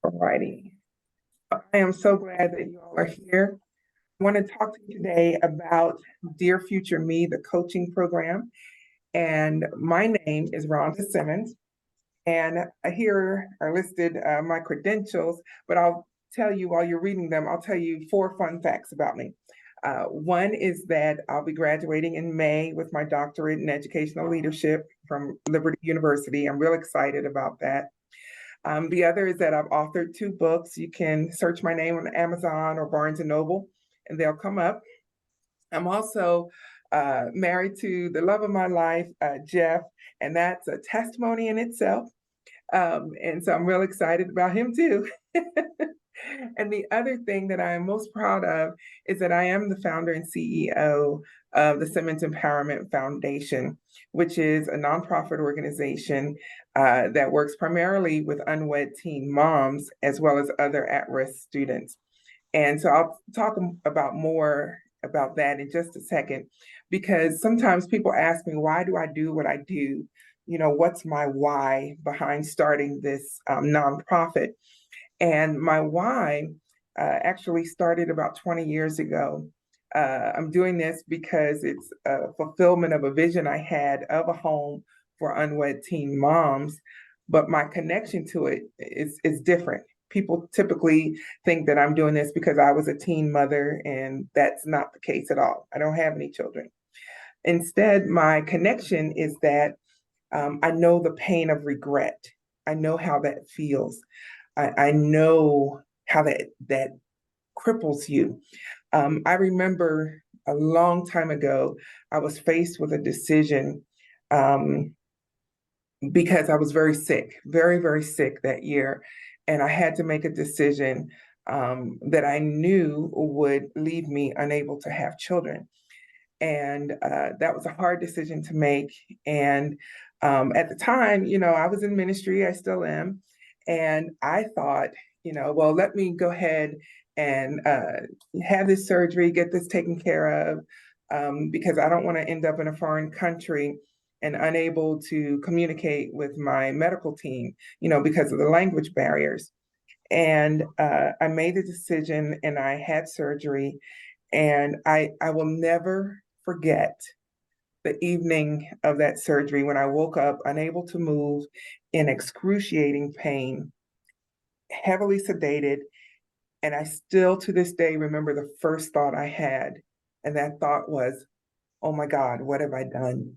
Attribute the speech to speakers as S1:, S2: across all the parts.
S1: Alrighty. I am so glad that you all are here. I want to talk to you today about Dear Future Me, the coaching program. And my name is Rhonda Simmons. And here are listed my credentials, but I'll tell you while you're reading them, I'll tell you four fun facts about me. One is that I'll be graduating in May with my doctorate in educational leadership from Liberty University. I'm real excited about that. The other is that I've authored two books. You can search my name on Amazon or Barnes and Noble, and they'll come up. I'm also married to the love of my life, Jeff, and that's a testimony in itself. And so I'm real excited about him too. And the other thing that I am most proud of is that I am the founder and CEO of the Simmons Empowerment Foundation, which is a nonprofit organization that works primarily with unwed teen moms as well as other at-risk students. And so I'll talk about more about that in just a second, because sometimes people ask me, why do I do what I do? You know, what's my why behind starting this nonprofit? And my why actually started about 20 years ago. I'm doing this because it's a fulfillment of a vision I had of a home for unwed teen moms, but my connection to it is different. People typically think that I'm doing this because I was a teen mother, and that's not the case at all. I don't have any children. Instead, my connection is that I know the pain of regret. I know how that feels. I know how that cripples you. I remember a long time ago, I was faced with a decision um, because I was very sick, very, very sick that year. And I had to make a decision that I knew would leave me unable to have children. And that was a hard decision to make. And at the time, you know, I was in ministry, I still am. And I thought, you know, well, let me go ahead and have this surgery, get this taken care of, because I don't want to end up in a foreign country and unable to communicate with my medical team, you know, because of the language barriers. And I made the decision and I had surgery. And I will never forget the evening of that surgery when I woke up unable to move, in excruciating pain, heavily sedated. And I still to this day remember the first thought I had. And that thought was, oh my God, what have I done?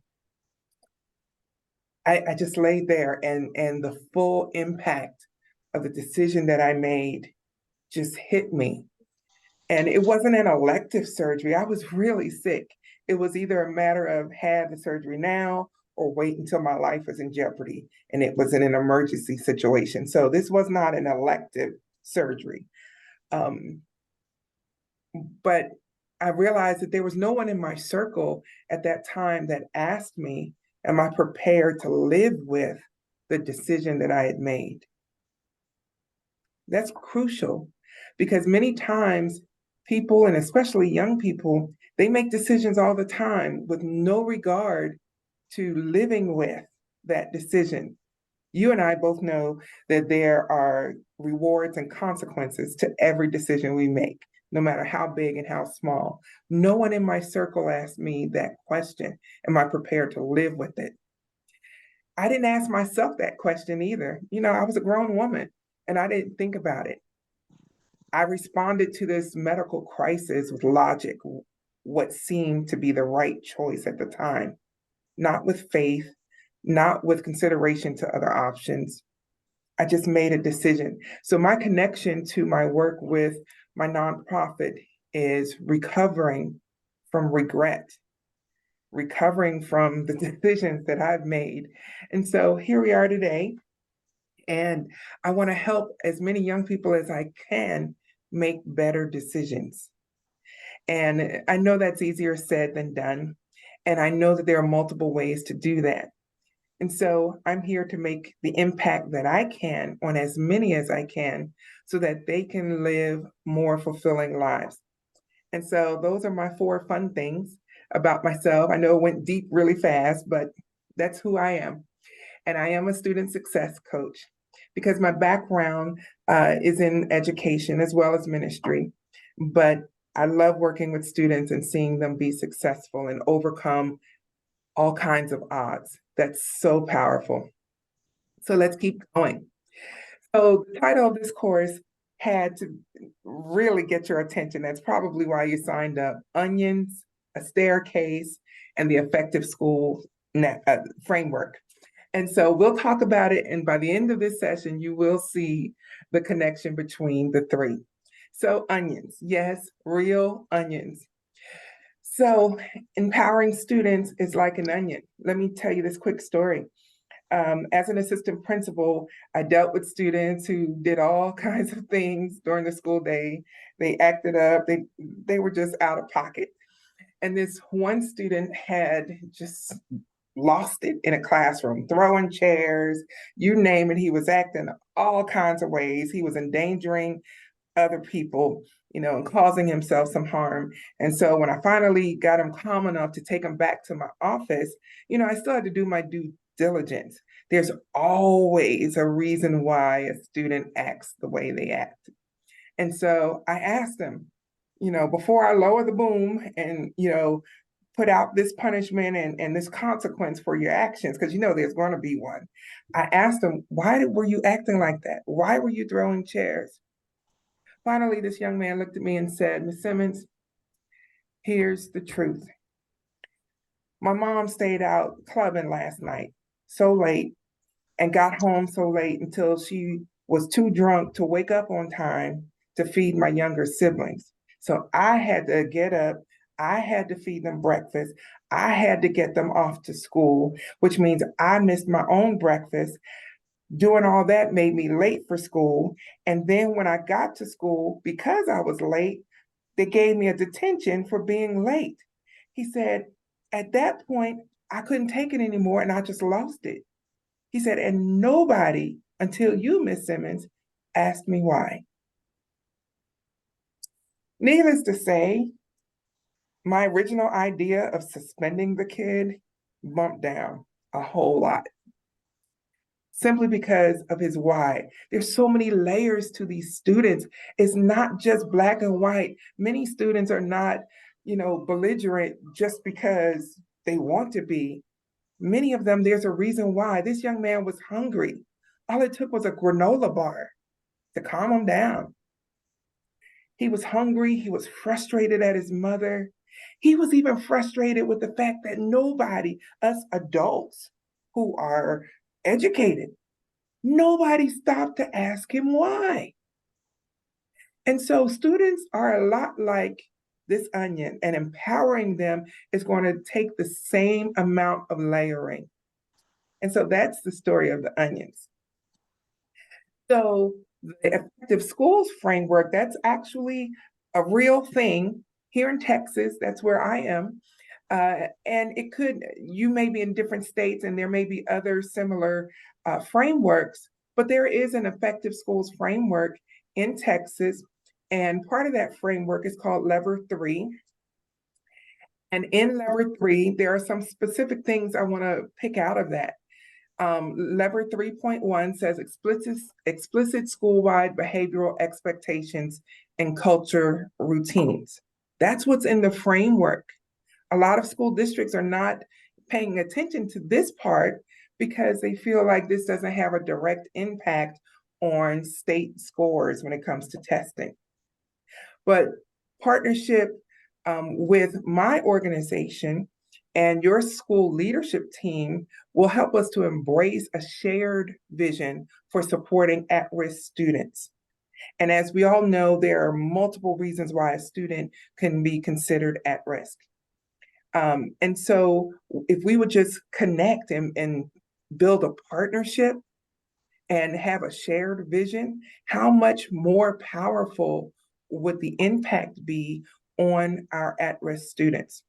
S1: I just laid there, and the full impact of the decision that I made just hit me. And it wasn't an elective surgery. I was really sick. It was either a matter of have the surgery now or wait until my life was in jeopardy. And it was in an emergency situation. So this was not an elective surgery. Um, but I realized that there was no one in my circle at that time that asked me, am I prepared to live with the decision that I had made? That's crucial because many times people, and especially young people, they make decisions all the time with no regard to living with that decision. You and I both know that there are rewards and consequences to every decision we make, no matter how big and how small. No one in my circle asked me that question. Am I prepared to live with it? I didn't ask myself that question either. You know, I was a grown woman and I didn't think about it. I responded to this medical crisis with logic, what seemed to be the right choice at the time, not with faith, not with consideration to other options. I just made a decision. So my connection to my work with my nonprofit is recovering from regret, recovering from the decisions that I've made. And so here we are today. And I want to help as many young people as I can make better decisions. And I know that's easier said than done. And I know that there are multiple ways to do that. And so I'm here to make the impact that I can on as many as I can so that they can live more fulfilling lives. And so those are my four fun things about myself. I know it went deep really fast, but that's who I am. And I am a student success coach. because my background is in education as well as ministry. But I love working with students and seeing them be successful and overcome all kinds of odds. That's so powerful. So let's keep going. So the title of this course had to really get your attention. That's probably why you signed up. Onions, a staircase, and the effective school framework. And so we'll talk about it. And by the end of this session, you will see the connection between the three. So onions, yes, real onions. So empowering students is like an onion. Let me tell you this quick story. As an assistant principal, I dealt with students who did all kinds of things during the school day. They acted up, they were just out of pocket. And this one student had just lost it in a classroom, throwing chairs, you name it. He was acting all kinds of ways. He was endangering other people, and causing himself some harm. And so when I finally got him calm enough to take him back to my office, I still had to do my due diligence. There's always a reason why a student acts the way they act. And so I asked him, before I lower the boom and, put out this punishment and this consequence for your actions, because there's going to be one. I asked him, why were you acting like that? Why were you throwing chairs? Finally, this young man looked at me and said, Ms. Simmons, here's the truth. My mom stayed out clubbing last night so late and got home so late until she was too drunk to wake up on time to feed my younger siblings. So I had to get up. I had to feed them breakfast. I had to get them off to school, which means I missed my own breakfast. Doing all that made me late for school. And then when I got to school, because I was late, they gave me a detention for being late. He said, at that point, I couldn't take it anymore and I just lost it. He said, and nobody until you, Miss Simmons, asked me why. Needless to say, my original idea of suspending the kid bumped down a whole lot, simply because of his why. There's so many layers to these students. It's not just black and white. Many students are not, belligerent just because they want to be. Many of them, there's a reason why. This young man was hungry. All it took was a granola bar to calm him down. He was hungry. He was frustrated at his mother. He was even frustrated with the fact that nobody, us adults who are educated, nobody stopped to ask him why. And so students are a lot like this onion, and empowering them is going to take the same amount of layering. And so that's the story of the onions. So the effective schools framework, that's actually a real thing here in Texas. That's where I am. And you may be in different states and there may be other similar frameworks, but there is an effective schools framework in Texas. And part of that framework is called Lever 3. And in Lever 3, there are some specific things I want to pick out of that. Lever 3.1 says explicit school-wide behavioral expectations and culture routines. That's what's in the framework. A lot of school districts are not paying attention to this part because they feel like this doesn't have a direct impact on state scores when it comes to testing. But partnership with my organization and your school leadership team will help us to embrace a shared vision for supporting at-risk students. And as we all know, there are multiple reasons why a student can be considered at risk. And so if we would just connect and build a partnership and have a shared vision, how much more powerful would the impact be on our at-risk students?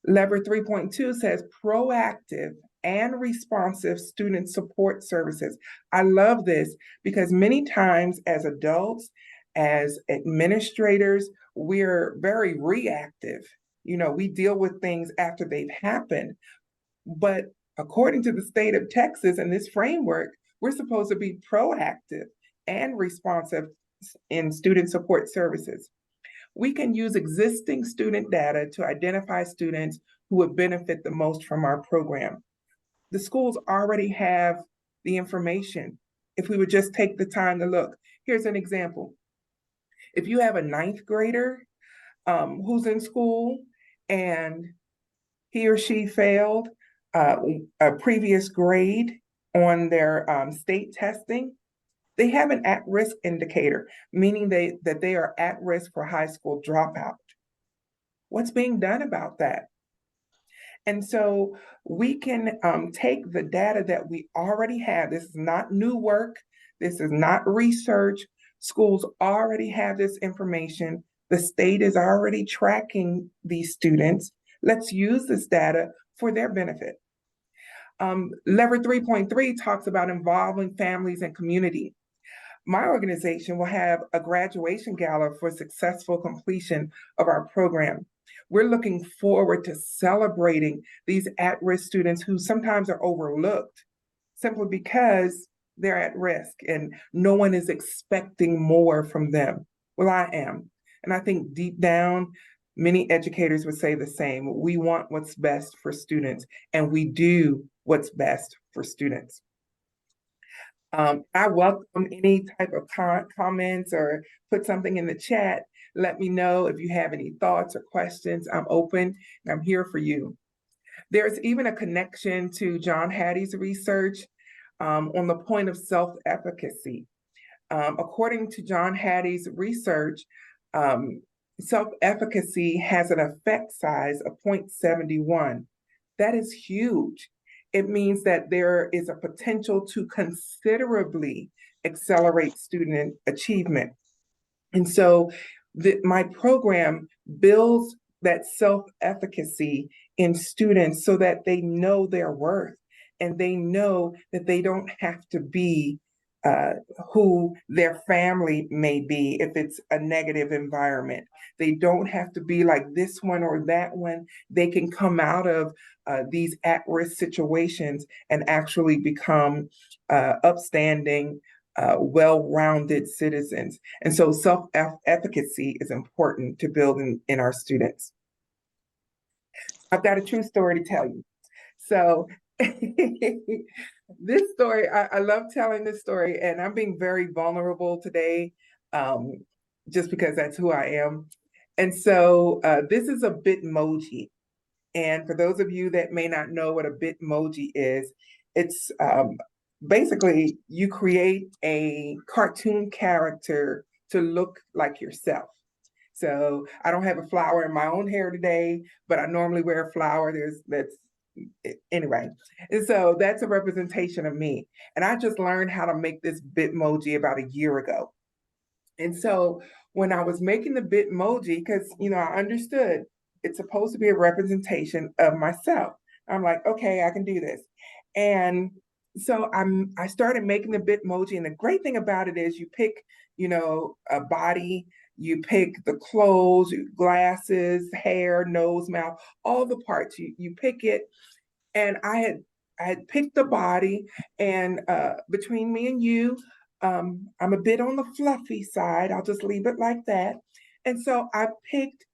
S1: Lever 3.2 says proactive and responsive student support services. I love this because many times as adults, as administrators, we're very reactive. We deal with things after they've happened. But according to the state of Texas and this framework, We're supposed to be proactive and responsive in student support services. We can use existing student data to identify students who would benefit the most from our program. The schools already have the information. If we would just take the time to look. Here's an example. If you have a ninth grader who's in school and he or she failed uh, a previous grade on their state testing, they have an at-risk indicator, meaning that they are at risk for high school dropout. What's being done about that? And so we can take the data that we already have. This is not new work. This is not research. Schools already have this information. The state is already tracking these students. Let's use this data for their benefit. Lever 3.3 talks about involving families and community. My organization will have a graduation gala for successful completion of our program. We're looking forward to celebrating these at-risk students who sometimes are overlooked simply because they're at risk and no one is expecting more from them. Well, I am. And I think deep down, many educators would say the same. We want what's best for students, and we do what's best for students. I welcome any type of comments or put something in the chat. Let me know if you have any thoughts or questions. I'm open and I'm here for you. There's even a connection to John Hattie's research on the point of self-efficacy. According to John Hattie's research, self-efficacy has an effect size of 0.71. That is huge. It means that there is a potential to considerably accelerate student achievement. And so my program builds that self-efficacy in students so that they know their worth and they know that they don't have to be who their family may be if it's a negative environment. They don't have to be like this one or that one. They can come out of these at-risk situations and actually become upstanding, well-rounded citizens. And so self-efficacy is important to build in our students. I've got a true story to tell you. So this story, I love telling this story, and I'm being very vulnerable today, just because that's who I am. And so this is a Bitmoji. And for those of you that may not know what a Bitmoji is, it's basically you create a cartoon character to look like yourself. So I don't have a flower in my own hair today, but I normally wear a flower. Anyway. And so that's a representation of me. And I just learned how to make this Bitmoji about a year ago. And so when I was making the Bitmoji, because I understood it's supposed to be a representation of myself. I'm like, okay, I can do this. And so I started making the Bitmoji. And the great thing about it is you pick, a body, you pick the clothes, glasses, hair, nose, mouth, all the parts. You pick it. And I had picked the body, and between me and you, I'm a bit on the fluffy side. I'll just leave it like that. And so I picked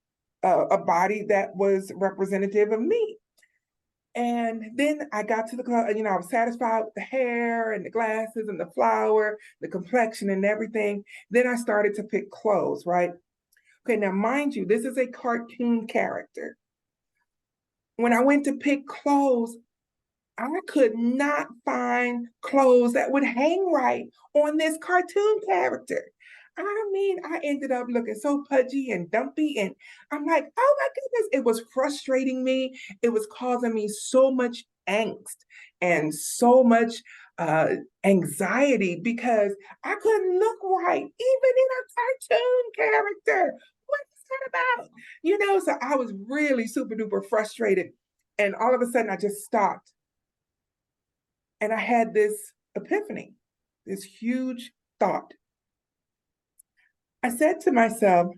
S1: a body that was representative of me. And then I got to the club, I was satisfied with the hair and the glasses and the flower, the complexion and everything. Then I started to pick clothes, right? Okay, now mind you, this is a cartoon character. When I went to pick clothes, I could not find clothes that would hang right on this cartoon character. I mean, I ended up looking so pudgy and dumpy, and I'm like, oh my goodness, it was frustrating me. It was causing me so much angst and so much anxiety because I couldn't look right, even in a cartoon character. What is that about? So I was really super duper frustrated. And all of a sudden, I just stopped. And I had this epiphany, this huge thought. I said to myself,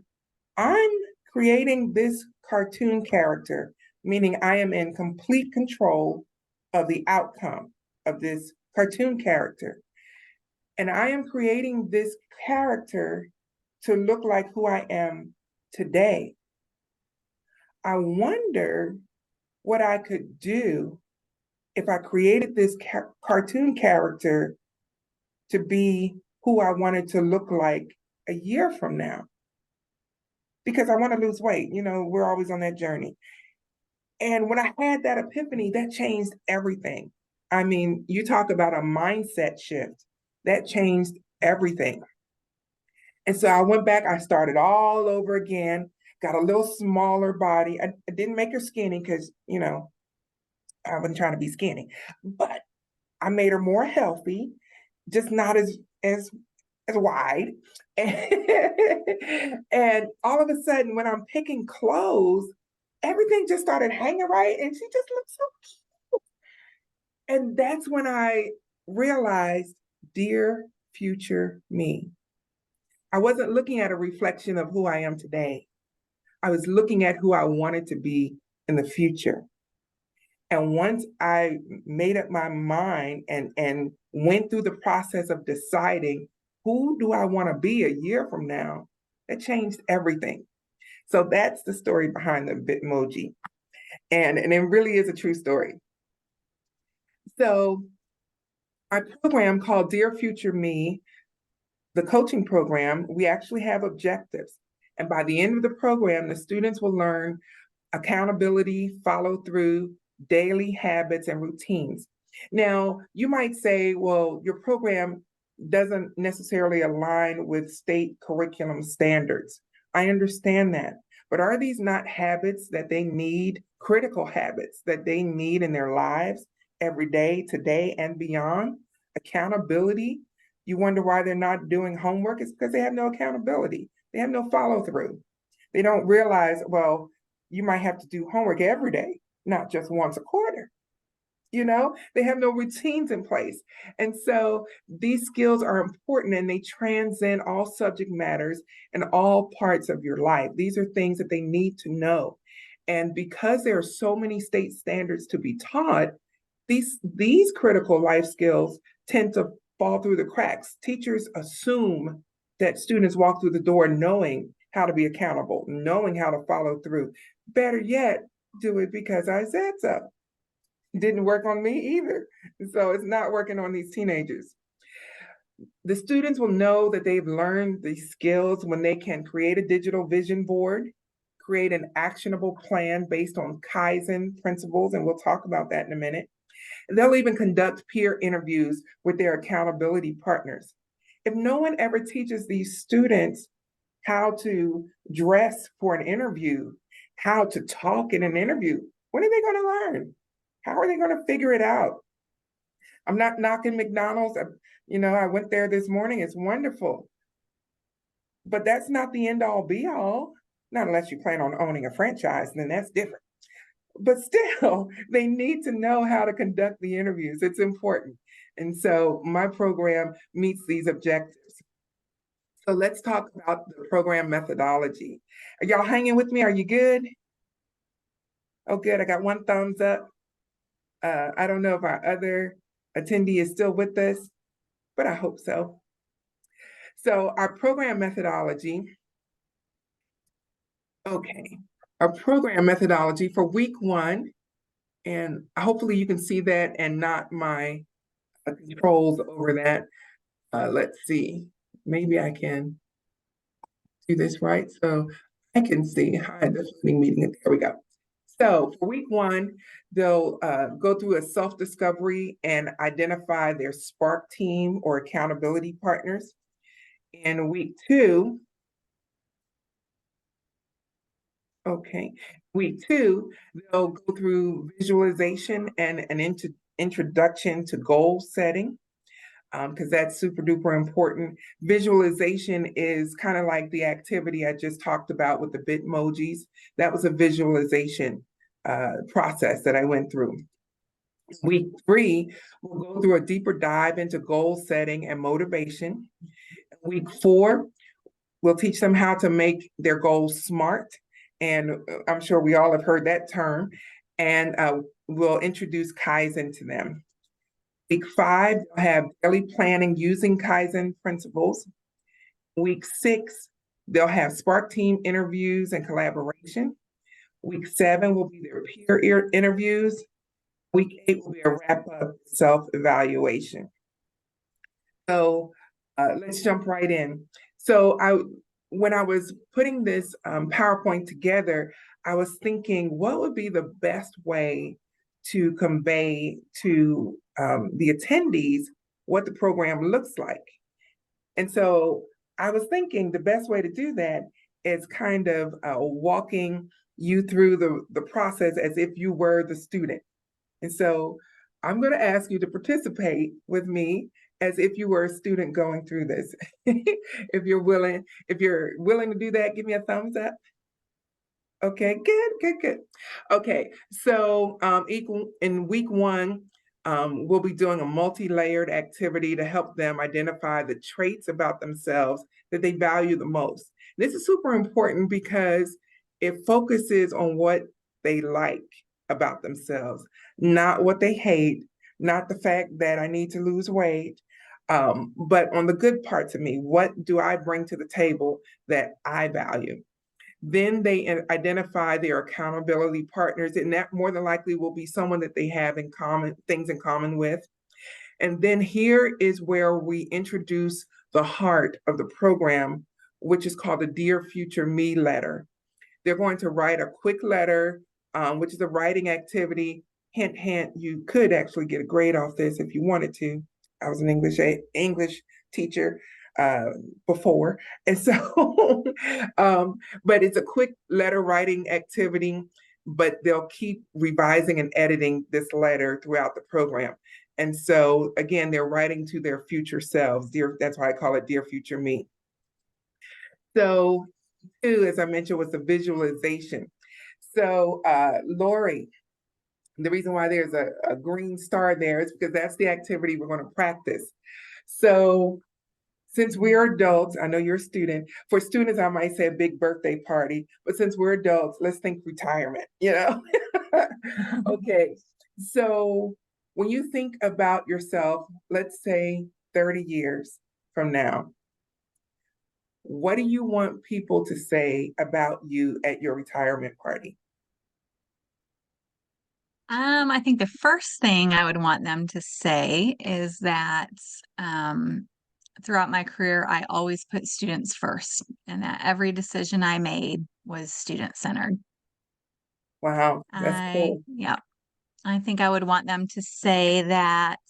S1: I'm creating this cartoon character, meaning I am in complete control of the outcome of this cartoon character. And I am creating this character to look like who I am today. I wonder what I could do if I created this cartoon character to be who I wanted to look like a year from now. Because I want to lose weight. You know, we're always on that journey. And when I had that epiphany, that changed everything. I mean, you talk about a mindset shift, that changed everything. And so I went back, I started all over again, got a little smaller body. I didn't make her skinny because, you know, I wasn't trying to be skinny, but I made her more healthy, just not as wide. And all of a sudden, when I'm picking clothes, everything just started hanging right, and she just looked so cute. And that's when I realized, dear future me, I wasn't looking at a reflection of who I am today. I was looking at who I wanted to be in the future. And once I made up my mind and went through the process of deciding who do I want to be a year from now, that changed everything. So that's the story behind the Bitmoji. And it really is a true story. So our program called Dear Future Me, the coaching program, we actually have objectives. And by the end of the program, the students will learn accountability, follow through, daily habits, and routines. Now, you might say, well, your program doesn't necessarily align with state curriculum standards. I understand that. But are these not habits that they need, critical habits that they need in their lives every day, today, and beyond? Accountability. You wonder why they're not doing homework? It's because they have no accountability. They have no follow through. They don't realize, well, you might have to do homework every day, not just once a quarter. You know, they have no routines in place. And so these skills are important and they transcend all subject matters and all parts of your life. These are things that they need to know. And because there are so many state standards to be taught, these critical life skills tend to fall through the cracks. Teachers assume that students walk through the door knowing how to be accountable, knowing how to follow through. Better yet, do it because I said so. Didn't work on me either. So it's not working on these teenagers. The students will know that they've learned these skills when they can create a digital vision board, create an actionable plan based on Kaizen principles, and we'll talk about that in a minute. They'll even conduct peer interviews with their accountability partners. If no one ever teaches these students how to dress for an interview, how to talk in an interview, when are they going to learn? How are they going to figure it out? I'm not knocking McDonald's. I went there this morning. It's wonderful. But that's not the end all be all. Not unless you plan on owning a franchise, then that's different. But still, they need to know how to conduct the interviews. It's important. And so my program meets these objectives. So let's talk about the program methodology. Are y'all hanging with me? Are you good? Oh, good. I got one thumbs up. I don't know if our other attendee is still with us, but I hope so. So our program methodology, okay, our program methodology for week 1, and hopefully you can see that and not my controls over that. Let's see, maybe I can do this right so I can see. Hi, the meeting. There we go. So for week 1, they'll go through a self-discovery and identify their Spark team or accountability partners. In week 2, they'll go through visualization and an introduction to goal setting, because that's super duper important. Visualization is kind of like the activity I just talked about with the Bitmojis. That was a visualization process that I went through. Week 3, we'll go through a deeper dive into goal setting and motivation. Week 4, we'll teach them how to make their goals SMART. And I'm sure we all have heard that term. And we'll introduce Kaizen to them. Week 5, they'll have daily planning using Kaizen principles. Week 6, they'll have Spark team interviews and collaboration. Week 7 will be their peer interviews. Week 8 will be a wrap-up self-evaluation. So let's jump right in. So when I was putting this PowerPoint together, I was thinking, what would be the best way to convey to the attendees what the program looks like? And so I was thinking the best way to do that is kind of walking you through the process as if you were the student. And so I'm going to ask you to participate with me as if you were a student going through this. If you're willing to do that, give me a thumbs up. Okay, good. Okay, so in week 1, we'll be doing a multi-layered activity to help them identify the traits about themselves that they value the most. This is super important because it focuses on what they like about themselves, not what they hate, not the fact that I need to lose weight, but on the good parts of me. What do I bring to the table that I value? Then they identify their accountability partners, and that more than likely will be someone that they have in common, things in common with. And then here is where we introduce the heart of the program, which is called the Dear Future Me letter. They're going to write a quick letter, which is a writing activity. Hint, hint, you could actually get a grade off this if you wanted to. I was an English teacher before. And so, but it's a quick letter writing activity, but they'll keep revising and editing this letter throughout the program. And so, again, they're writing to their future selves. That's why I call it Dear Future Me. So, two, as I mentioned, was the visualization. So, Lori, the reason why there's a green star there is because that's the activity we're going to practice. So, since we're adults, I know you're a student. For students, I might say a big birthday party, but since we're adults, let's think retirement, you know? Okay, so when you think about yourself, let's say 30 years from now, what do you want people to say about you at your retirement party?
S2: I think the first thing I would want them to say is that throughout my career, I always put students first, and that every decision I made was student-centered.
S1: Wow, that's cool.
S2: Yeah, I think I would want them to say that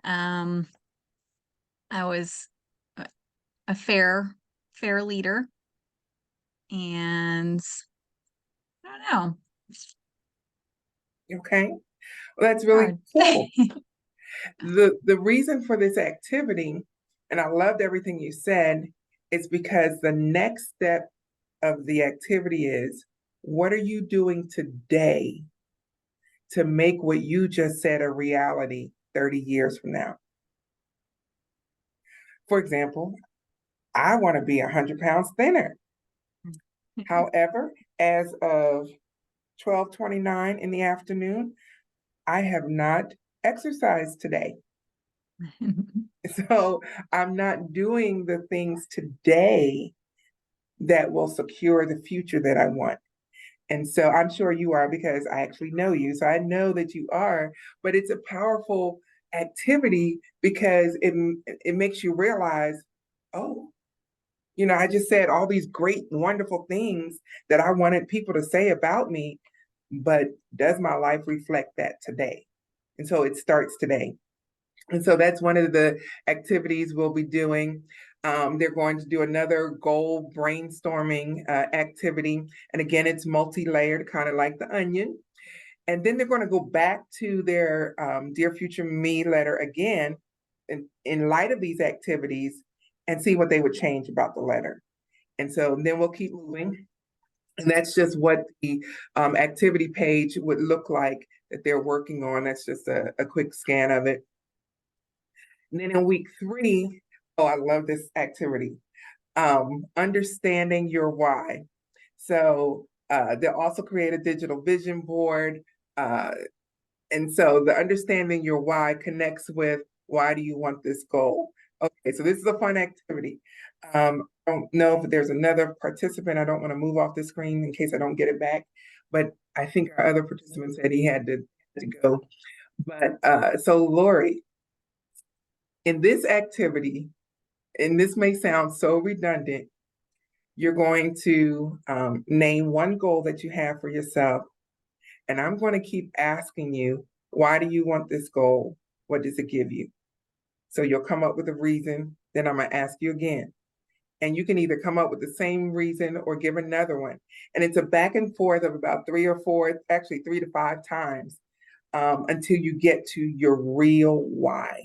S2: um, I was a fair leader, and I don't know.
S1: Okay, well, that's really
S2: Hard.
S1: cool. The reason for this activity, and I loved everything you said, is because the next step of the activity is, what are you doing today to make what you just said a reality 30 years from now? For example, I want to be 100 pounds thinner. However, as of 12:29 in the afternoon, I have not exercised today. So I'm not doing the things today that will secure the future that I want. And so I'm sure you are because I actually know you. So I know that you are, but it's a powerful activity because it makes you realize, oh, I just said all these great, wonderful things that I wanted people to say about me, but does my life reflect that today? And so it starts today. And so that's one of the activities we'll be doing. They're going to do another goal brainstorming activity. And again, it's multi-layered, kind of like the onion. And then they're going to go back to their Dear Future Me letter again in light of these activities and see what they would change about the letter. And so then we'll keep moving. And that's just what the activity page would look like that they're working on. That's just a quick scan of it. And then in week 3, oh, I love this activity. Understanding your why. So they'll also create a digital vision board. And so the understanding your why connects with why do you want this goal? Okay, so this is a fun activity. I don't know if there's another participant. I don't want to move off the screen in case I don't get it back, but I think our other participant said he had to go. But so Lori, in this activity, and this may sound so redundant, you're going to name one goal that you have for yourself. And I'm going to keep asking you, why do you want this goal? What does it give you? So you'll come up with a reason, then I'm going to ask you again. And you can either come up with the same reason or give another one. And it's a back and forth of about 3 or 4, actually 3 to 5 times until you get to your real why.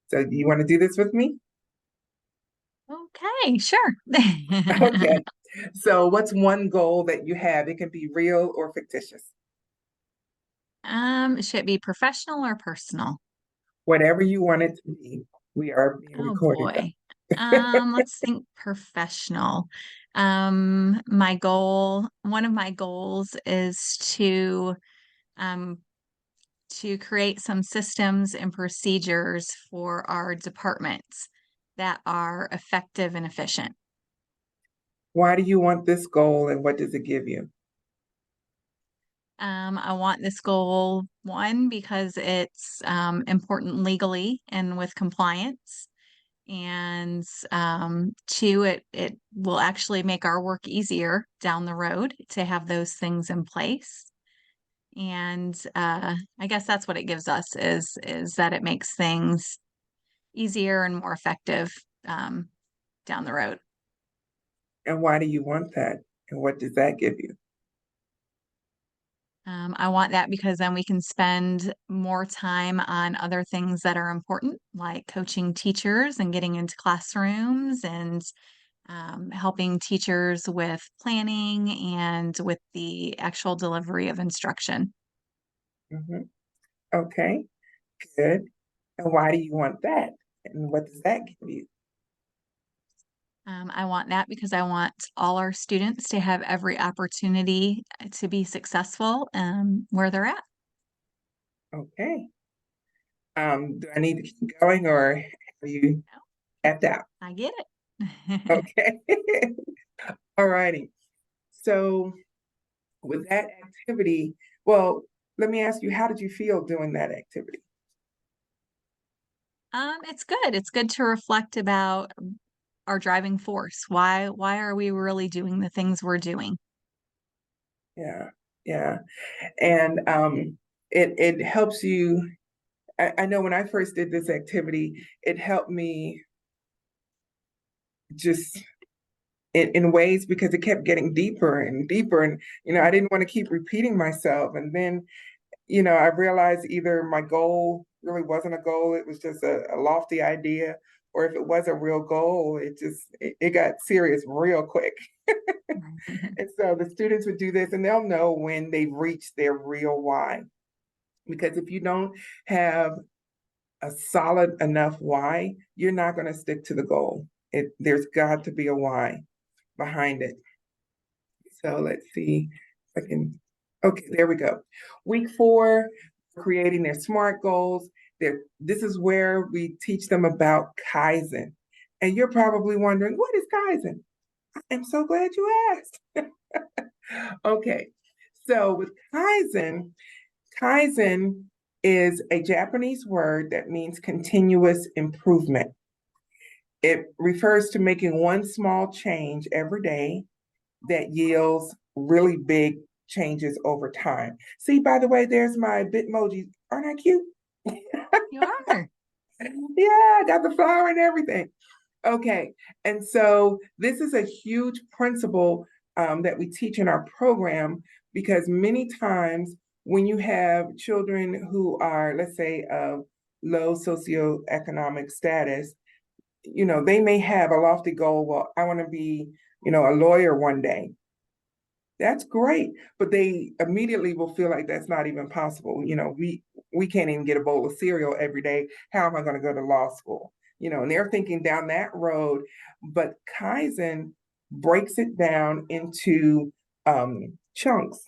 S1: So you want to do this with me?
S2: Okay, sure.
S1: Okay. So what's one goal that you have? It can be real or fictitious,
S2: Should it be professional or personal?
S1: whatever you want it to be. We are being
S2: Oh
S1: recorded though.
S2: boy. Let's think professional. One of my goals is um, to create some systems and procedures for our departments that are effective and efficient.
S1: Why do you want this goal and what does it give you?
S2: I want this goal, one, because it's important legally and with compliance. And two, it will actually make our work easier down the road to have those things in place. And I guess that's what it gives us is that it makes things easier and more effective um, down the road.
S1: And why do you want that? And what does that give you?
S2: I want that because then we can spend more time on other things that are important, like coaching teachers and getting into classrooms and helping teachers with planning and with the actual delivery of instruction.
S1: Mhm. Okay, good. And why do you want that? And what does that give you?
S2: I want that because I want all our students to have every opportunity to be successful where they're at.
S1: Okay. Do I need to keep going or are you tapped out?
S2: I get it.
S1: Okay. All righty. So with that activity, well, let me ask you, how did you feel doing that activity?
S2: It's good. It's good to reflect about our driving force. Why are we really doing the things we're doing?
S1: Yeah, yeah. And it helps you. I know when I first did this activity, it helped me just in ways because it kept getting deeper and deeper. And, I didn't want to keep repeating myself. And then, I realized either my goal really wasn't a goal, it was just a lofty idea, or if it was a real goal, it got serious real quick. And so the students would do this and they'll know when they've reached their real why. Because if you don't have a solid enough why, you're not going to stick to the goal. There's got to be a why behind it. So let's see if I can. Okay, there we go. Week 4, creating their SMART goals. This is where we teach them about Kaizen. And you're probably wondering, what is Kaizen? I'm so glad you asked. Okay, so with Kaizen is a Japanese word that means continuous improvement. It refers to making one small change every day that yields really big changes over time. See, by the way, there's my Bitmoji. Aren't I cute?
S2: You are.
S1: Yeah, I got the flower and everything. Okay, and so this is a huge principle that we teach in our program because many times when you have children who are, let's say, of low socioeconomic status, they may have a lofty goal. Well, I want to be, a lawyer one day. That's great, but they immediately will feel like that's not even possible. We can't even get a bowl of cereal every day. How am I going to go to law school? And they're thinking down that road. But Kaizen breaks it down into chunks.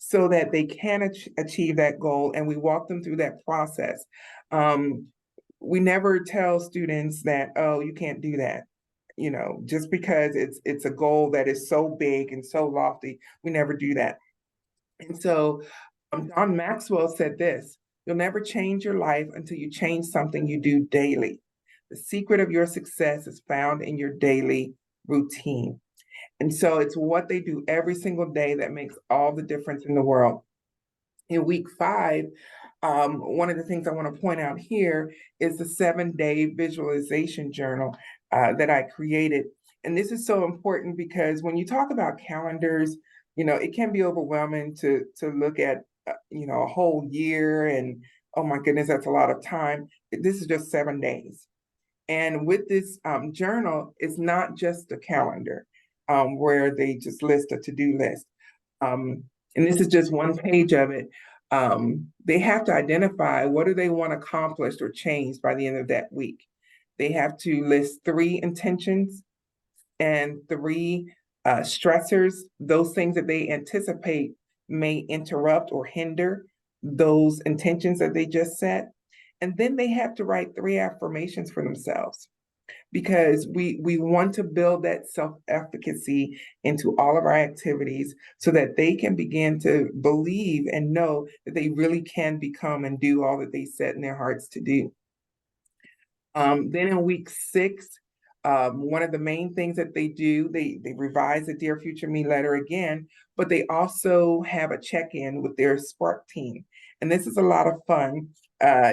S1: so that they can achieve that goal, and we walk them through that process. Um, we never tell students that, oh, you can't do that. Just because it's a goal that is so big and so lofty, we never do that. And so John Maxwell said this: you'll never change your life until you change something you do daily. The secret of your success is found in your daily routine. And so it's what they do every single day that makes all the difference in the world. In week 5, one of the things I want to point out here is the 7-day visualization journal that I created. And this is so important because when you talk about calendars, it can be overwhelming to look at, a whole year, and oh my goodness, that's a lot of time. This is just 7 days. And with this journal, it's not just a calendar where they just list a to-do list. Um, and this is just one page of it. They have to identify what do they want accomplished or changed by the end of that week. They have to list 3 intentions and 3 stressors, those things that they anticipate may interrupt or hinder those intentions that they just set. And then they have to write 3 affirmations for themselves, because we want to build that self-efficacy into all of our activities so that they can begin to believe and know that they really can become and do all that they set in their hearts to do. Then in week 6, one of the main things that they do, they revise the Dear Future Me letter again, but they also have a check-in with their Spark team. And this is a lot of fun.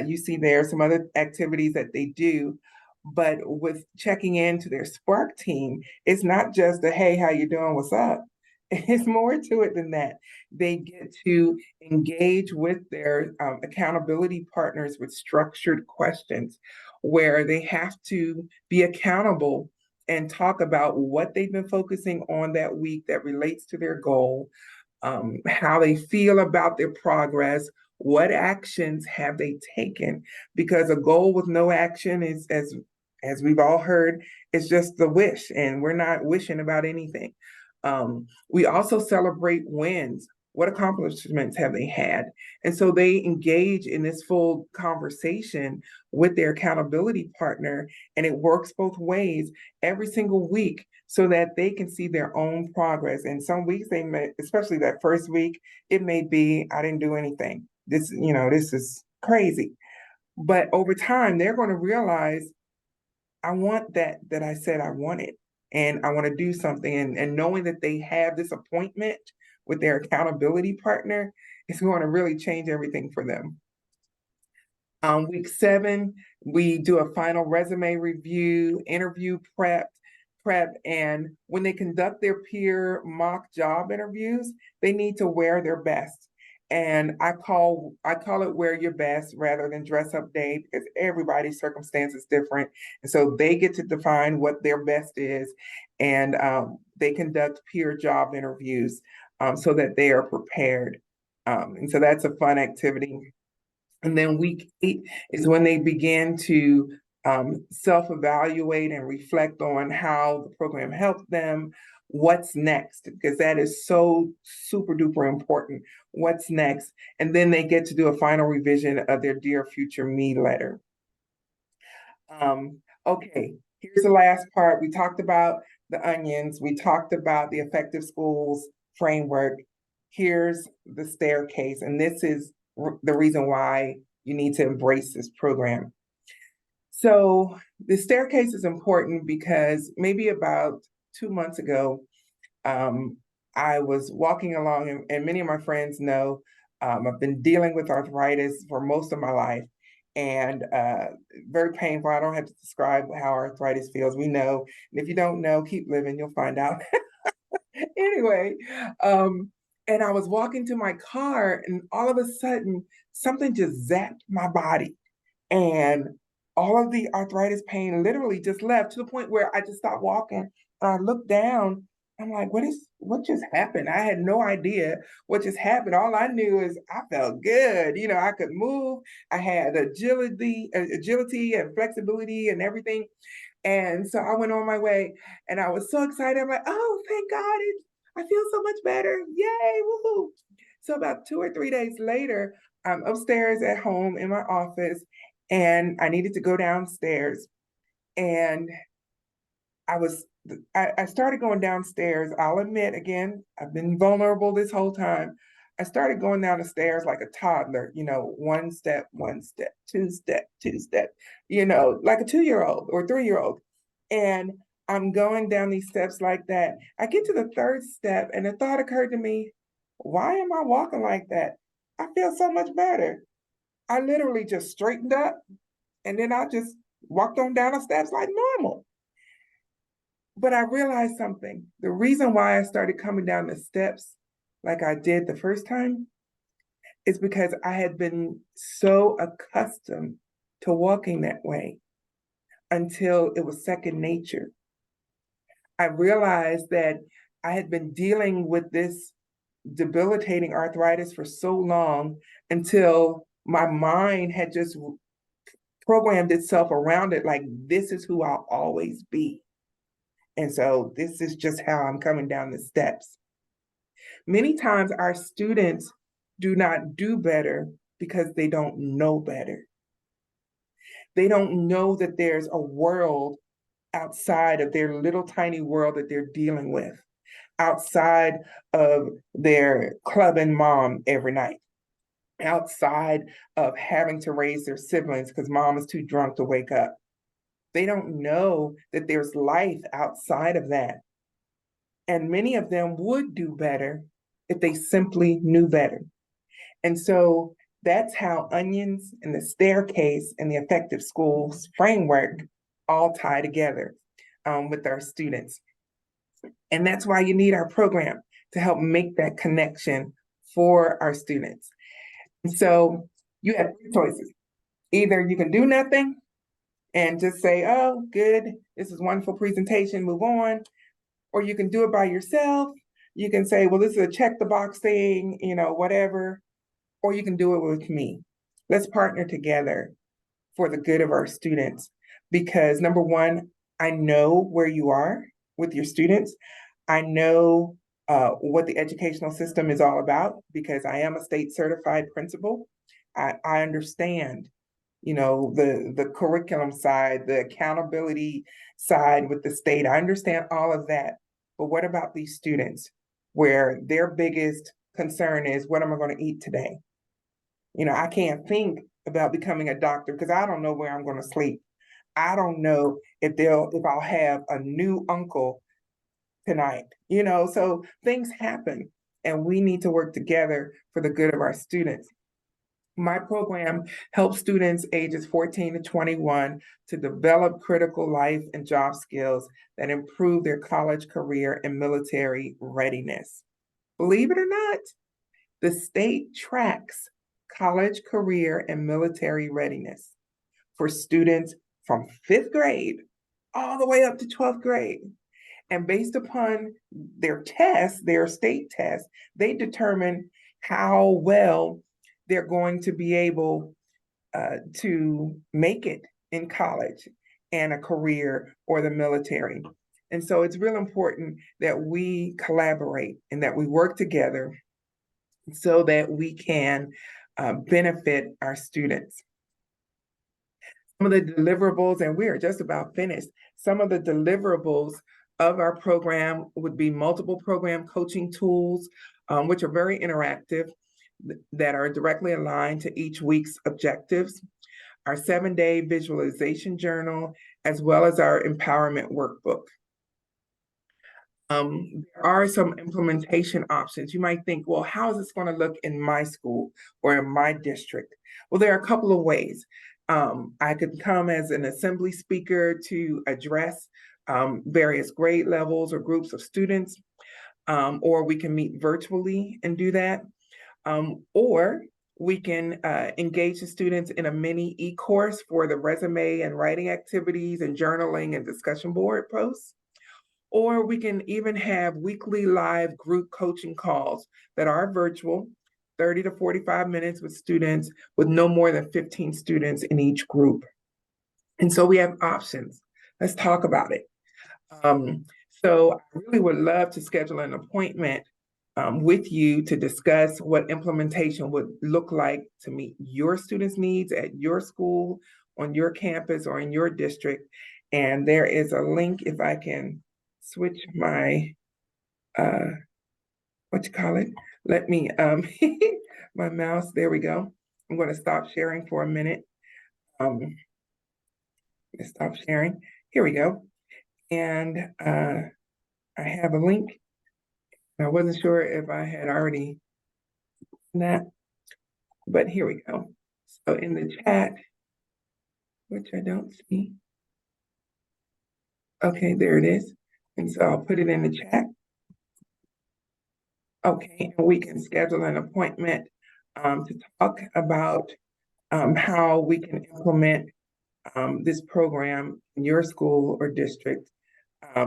S1: You see there some other activities that they do, but with checking into their Spark team, it's not just a, hey, how you doing, what's up? It's more to it than that. They get to engage with their accountability partners with structured questions where they have to be accountable and talk about what they've been focusing on that week that relates to their goal, how they feel about their progress, what actions have they taken, because a goal with no action is, as we've all heard, is just the wish, and we're not wishing about anything. We also celebrate wins. What accomplishments have they had? And so they engage in this full conversation with their accountability partner, and it works both ways every single week so that they can see their own progress. And some weeks they may, especially that first week, it may be, I didn't do anything. This is crazy. But over time, they're going to realize, I want that I said I wanted, and I want to do something. And knowing that they have this appointment with their accountability partner is going to really change everything for them. Week 7, we do a final resume review, interview prep, and when they conduct their peer mock job interviews, they need to wear their best. And I call it wear your best rather than dress up day, because everybody's circumstance is different. And so they get to define what their best is, and they conduct peer job interviews so that they are prepared. And so that's a fun activity. And then week 8 is when they begin to self-evaluate and reflect on how the program helped them. What's next? Because that is so super duper important. What's next? And then they get to do a final revision of their Dear Future Me letter. Okay, here's the last part. We talked about the onions. We talked about the effective schools framework. Here's the staircase, and this is the reason why you need to embrace this program. So the staircase is important because maybe about 2 months ago, I was walking along, and many of my friends know I've been dealing with arthritis for most of my life, and very painful. I don't have to describe how arthritis feels. We know, and if you don't know, keep living, you'll find out. Anyway, and I was walking to my car, and all of a sudden, something just zapped my body, and all of the arthritis pain literally just left, to the point where I just stopped walking. And I looked down. I'm like, what just happened? I had no idea what just happened. All I knew is I felt good. I could move. I had agility and flexibility and everything. And so I went on my way, and I was so excited. I'm like, oh, thank God. I feel so much better. Yay, woohoo. So about 2 or 3 days later, I'm upstairs at home in my office, and I needed to go downstairs. And I started going downstairs. I'll admit again, I've been vulnerable this whole time. I started going down the stairs like a toddler, one step, two step, like a 2-year-old or 3-year-old. And I'm going down these steps like that. I get to the third step, and the thought occurred to me, why am I walking like that? I feel so much better. I literally just straightened up, and then I just walked on down the steps like normal. But I realized something. The reason why I started coming down the steps like I did the first time is because I had been so accustomed to walking that way until it was second nature. I realized that I had been dealing with this debilitating arthritis for so long until my mind had just programmed itself around it like, this is who I'll always be. And so this is just how I'm coming down the steps. Many times our students do not do better because they don't know better. They don't know that there's a world outside of their little tiny world that they're dealing with, outside of their club and mom every night, outside of having to raise their siblings because mom is too drunk to wake up. They don't know that there's life outside of that. And many of them would do better if they simply knew better. And so that's how onions and the staircase and the effective schools framework all tie together with our students. And that's why you need our program to help make that connection for our students. And so you have three choices. Either you can do nothing and just say, oh, good, this is a wonderful presentation, move on. Or you can do it by yourself. You can say, well, this is a check the box thing, whatever. Or you can do it with me. Let's partner together for the good of our students. Because number one, I know where you are with your students. I know what the educational system is all about because I am a state certified principal. I understand, the curriculum side, the accountability side with the state. I understand all of that. But what about these students where their biggest concern is, what am I going to eat today? I can't think about becoming a doctor because I don't know where I'm going to sleep. I don't know if I'll have a new uncle tonight. So things happen and we need to work together for the good of our students. My program helps students ages 14 to 21 to develop critical life and job skills that improve their college career and military readiness. Believe it or not, the state tracks college career and military readiness for students from 5th grade all the way up to 12th grade. And based upon their tests, their state tests, they determine how well they're going to be able to make it in college and a career or the military. And so it's real important that we collaborate and that we work together so that we can benefit our students. Some of the deliverables, and we are just about finished, some of the deliverables of our program would be multiple program coaching tools, which are very interactive, that are directly aligned to each week's objectives, our 7-day visualization journal, as well as our empowerment workbook. There are some implementation options. You might think, well, how is this going to look in my school or in my district? Well, there are a couple of ways. I could come as an assembly speaker to address various grade levels or groups of students, or we can meet virtually and do that. Or we can engage the students in a mini e-course for the resume and writing activities and journaling and discussion board posts. Or we can even have weekly live group coaching calls that are virtual, 30 to 45 minutes with students with no more than 15 students in each group. And so we have options. Let's talk about it. So I really would love to schedule an appointment with you to discuss what implementation would look like to meet your students' needs at your school, on your campus, or in your district. And there is a link, if I can switch my, what you call it? Let me, my mouse, there we go. I'm going to stop sharing for a minute. Stop sharing. Here we go. And I have a link. I wasn't sure if I had already done that, but here we go. So in the chat, which I don't see. Okay, there it is. And so I'll put it in the chat. Okay, and we can schedule an appointment to talk about how we can implement this program in your school or district. I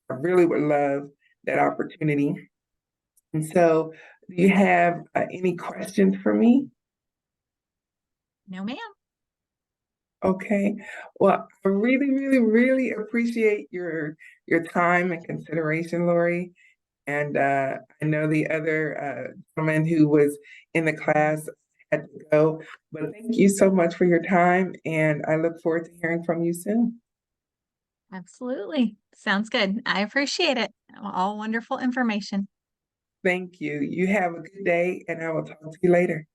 S1: really would love that opportunity. And so, do you have any questions for me?
S2: No, ma'am.
S1: Okay. Well, I really, really, really appreciate your time and consideration, Lori. And I know the other gentleman who was in the class had to go, but thank you so much for your time, and I look forward to hearing from you soon.
S2: Absolutely. Sounds good. I appreciate it. All wonderful information.
S1: Thank you. You have a good day, and I will talk to you later.